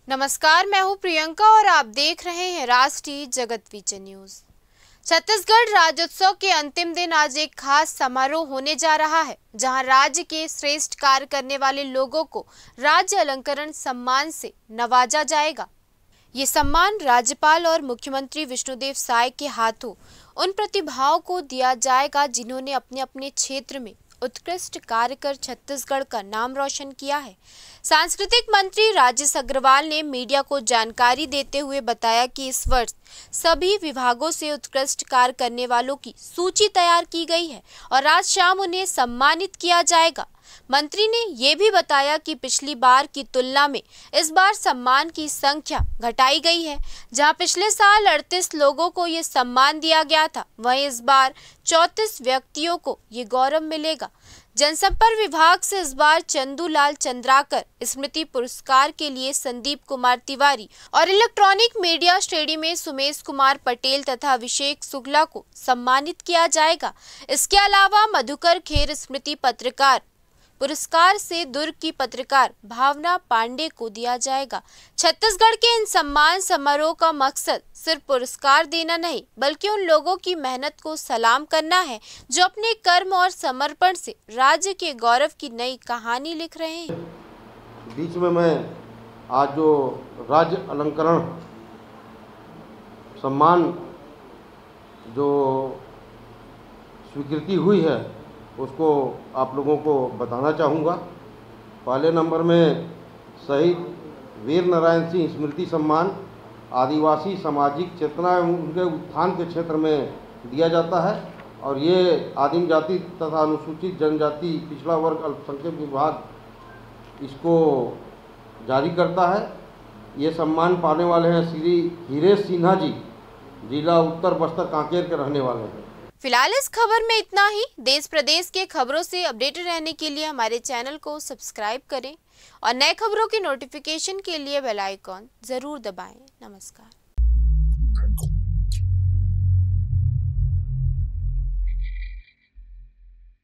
नमस्कार, मैं हूं प्रियंका और आप देख रहे हैं राष्ट्रीय जगत विजय न्यूज। छत्तीसगढ़ राज्योत्सव के अंतिम दिन आज एक खास समारोह होने जा रहा है, जहां राज्य के श्रेष्ठ कार्य करने वाले लोगों को राज्य अलंकरण सम्मान से नवाजा जाएगा। ये सम्मान राज्यपाल और मुख्यमंत्री विष्णुदेव साय के हाथों उन प्रतिभाओं को दिया जाएगा जिन्होंने अपने अपने क्षेत्र में उत्कृष्ट कार्य कर छत्तीसगढ़ का नाम रोशन किया है। सांस्कृतिक मंत्री राजेश अग्रवाल ने मीडिया को जानकारी देते हुए बताया कि इस वर्ष सभी विभागों से उत्कृष्ट कार्य करने वालों की सूची तैयार की गई है और आज शाम उन्हें सम्मानित किया जाएगा। मंत्री ने ये भी बताया कि पिछली बार की तुलना में इस बार सम्मान की संख्या घटाई गई है। जहां पिछले साल 38 लोगों को ये सम्मान दिया गया था, वहीं इस बार 34 व्यक्तियों को ये गौरव मिलेगा। जनसंपर्क विभाग से इस बार चंदूलाल चंद्राकर स्मृति पुरस्कार के लिए संदीप कुमार तिवारी और इलेक्ट्रॉनिक मीडिया श्रेणी में सुमेश कुमार पटेल तथा अभिषेक शुक्ला को सम्मानित किया जाएगा। इसके अलावा मधुकर खेर स्मृति पत्रकार पुरस्कार से दुर्ग की पत्रकार भावना पांडे को दिया जाएगा। छत्तीसगढ़ के इन सम्मान समारोह का मकसद सिर्फ पुरस्कार देना नहीं, बल्कि उन लोगों की मेहनत को सलाम करना है जो अपने कर्म और समर्पण से राज्य के गौरव की नई कहानी लिख रहे हैं। बीच में मैं आज जो राज्य अलंकरण सम्मान जो स्वीकृति हुई है उसको आप लोगों को बताना चाहूँगा। पहले नंबर में शहीद वीर नारायण सिंह स्मृति सम्मान आदिवासी सामाजिक चेतना एवं उनके उत्थान के क्षेत्र में दिया जाता है और ये आदिम जाति तथा अनुसूचित जनजाति पिछड़ा वर्ग अल्पसंख्यक विभाग इसको जारी करता है। ये सम्मान पाने वाले हैं श्री हीरेश सिन्हा जी, जिला उत्तर बस्तर कांकेर के रहने वाले हैं। फिलहाल इस खबर में इतना ही। देश प्रदेश के खबरों से अपडेटेड रहने के लिए हमारे चैनल को सब्सक्राइब करें और नए खबरों की नोटिफिकेशन के लिए बेल आइकॉन जरूर दबाएं। नमस्कार।